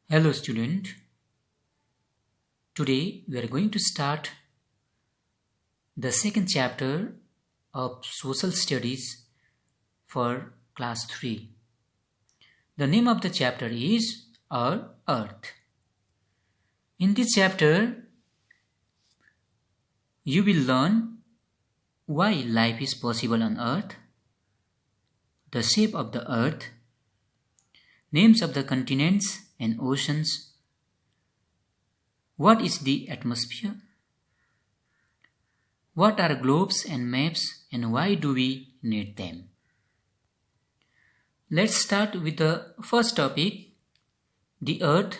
Hello student, today we are going to start the second chapter of social studies for class 3. The name of the chapter is Our Earth. In this chapter, you will learn why life is possible on Earth, the shape of the Earth, names of the continents and oceans, what is the atmosphere, what are globes and maps, and why do we need them? Let's start with the first topic, the Earth,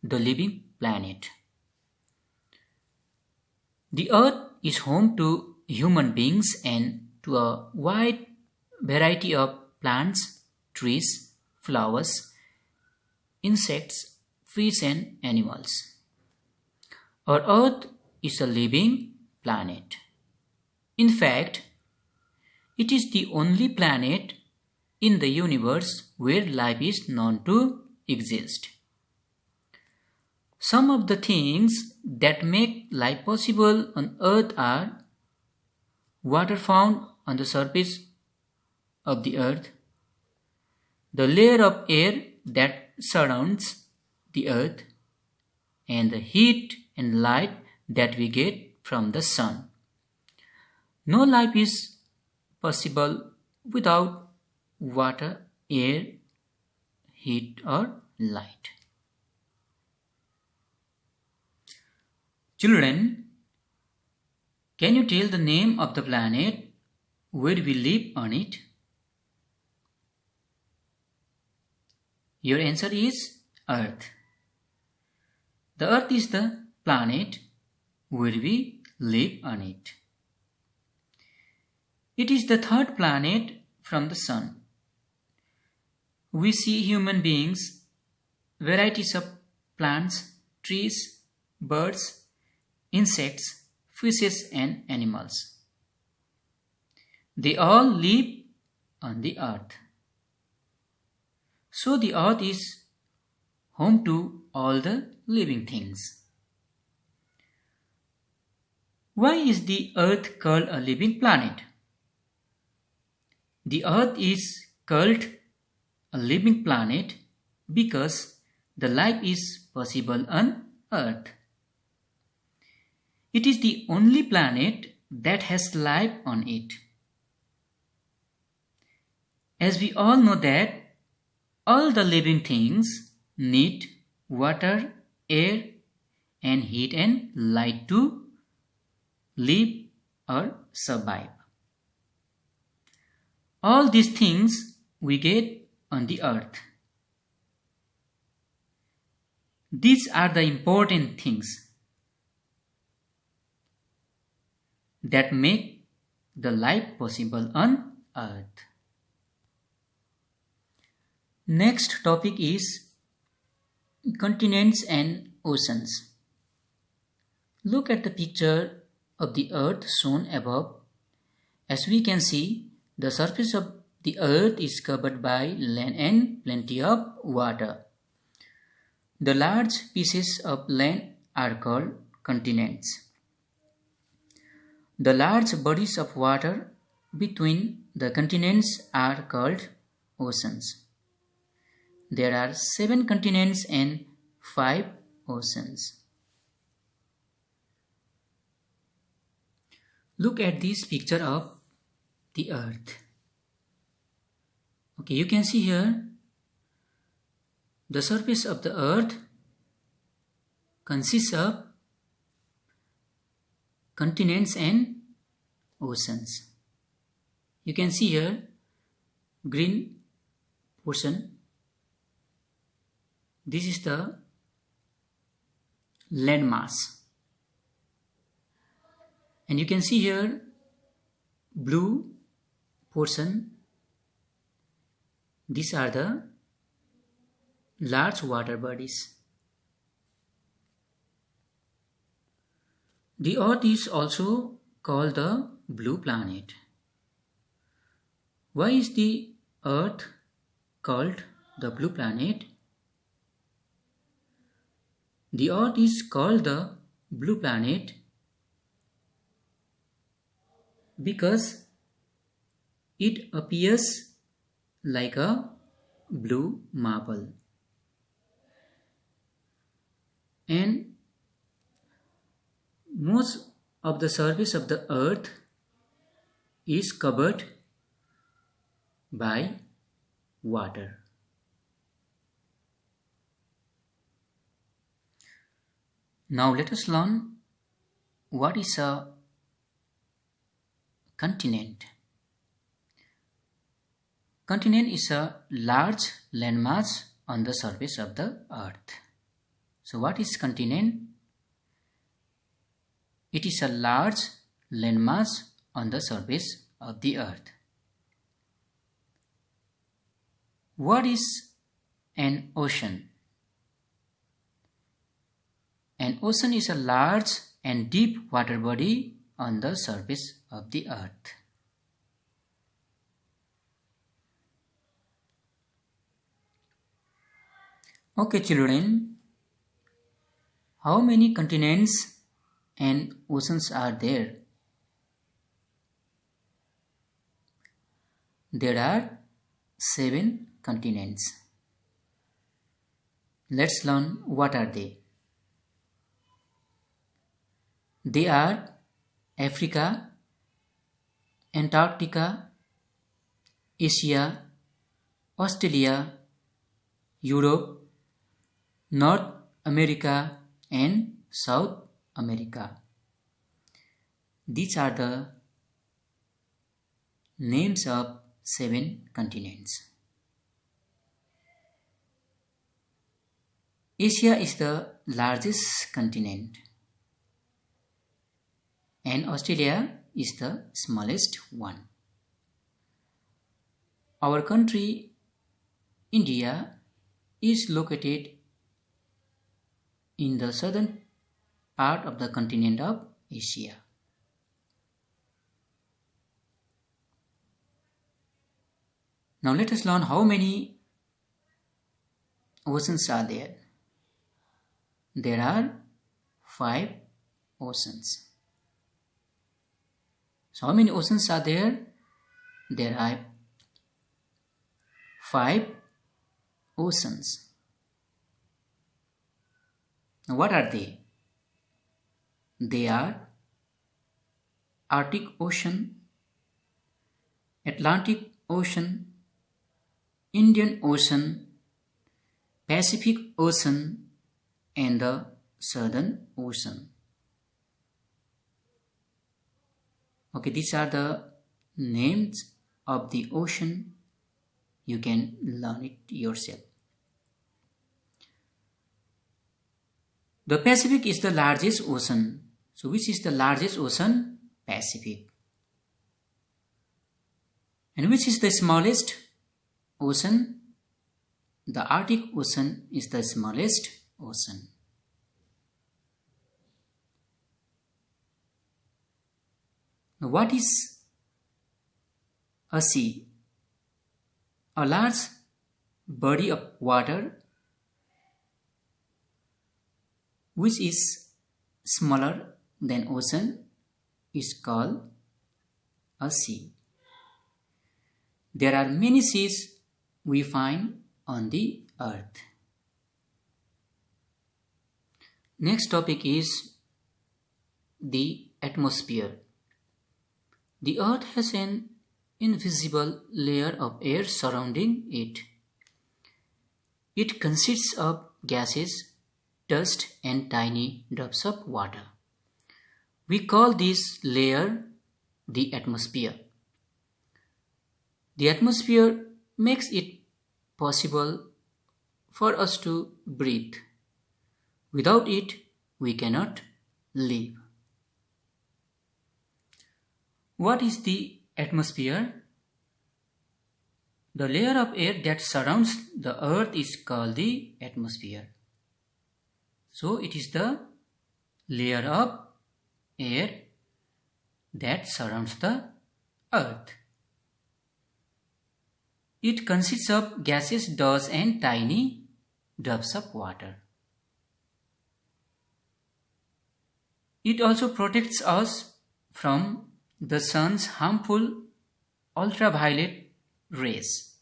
the living planet. The Earth is home to human beings and to a wide variety of plants, trees, flowers, insects, fish and animals. Our Earth is a living planet. In fact, it is the only planet in the universe where life is known to exist. Some of the things that make life possible on Earth are water found on the surface of the Earth, the layer of air that surrounds the Earth, and the heat and light that we get from the sun. No life is possible without water, air, heat or light. Children, can you tell the name of the planet where we live on it? Your answer is Earth. The Earth is the planet where we live on it. It is the third planet from the Sun. We see human beings, varieties of plants, trees, birds, insects, fishes and animals. They all live on the Earth. So the Earth is home to all the living things. Why is the Earth called a living planet? The Earth is called a living planet because the life is possible on Earth. It is the only planet that has life on it. As we all know that all the living things need water, air, and heat and light to live or survive. All these things we get on the Earth. These are the important things that make the life possible on Earth. Next topic is continents and oceans. Look at the picture of the Earth shown above. As we can see, the surface of the Earth is covered by land and plenty of water. The large pieces of land are called continents. The large bodies of water between the continents are called oceans. There are 7 continents and 5 oceans. Look at this picture of the Earth. Okay, you can see here the surface of the Earth consists of continents and oceans. You can see here green portion. This is the land mass. And you can see here blue portion. These are the large water bodies. The Earth is also called the blue planet. Why is the Earth called the blue planet? The Earth is called the blue planet because it appears like a blue marble. And most of the surface of the Earth is covered by water. Now let us learn what is a continent. Continent is a large landmass on the surface of the Earth. So what is continent? It is a large landmass on the surface of the Earth. What is an ocean? An ocean is a large and deep water body on the surface of the Earth. Okay, children, how many continents and oceans are there? There are 7 continents. Let's learn what are they. They are Africa, Antarctica, Asia, Australia, Europe, North America and South America. These are the names of 7 continents. Asia is the largest continent and Australia is the smallest one. Our country, India, is located in the southern part of the continent of Asia. Now let us learn how many oceans are there. There are 5 oceans. So how many oceans are there? There are 5 oceans. Now what are they? They are Arctic Ocean, Atlantic Ocean, Indian Ocean, Pacific Ocean and the Southern Ocean. Okay, these are the names of the ocean. You can learn it yourself. The Pacific is the largest ocean. So which is the largest ocean? Pacific. And which is the smallest ocean? The Arctic Ocean is the smallest ocean. Now what is a sea? A large body of water which is smaller than ocean is called a sea. There are many seas we find on the earth. Next topic is the atmosphere. The earth has an invisible layer of air surrounding it. It consists of gases, dust and tiny drops of water. We call this layer the atmosphere. The atmosphere makes it possible for us to breathe. Without it, we cannot live. What is the atmosphere? The layer of air that surrounds the earth is called the atmosphere. So it is the layer of air that surrounds the earth. It consists of gases, dust and tiny drops of water. It also protects us from the sun's harmful ultraviolet rays.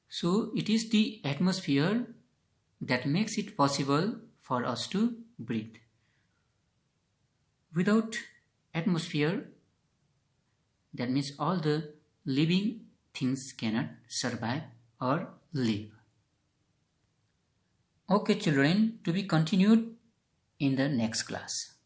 So it is the atmosphere that makes it possible for us to breathe. Without atmosphere, that means all the living things cannot survive or live. Okay children, to be continued in the next class.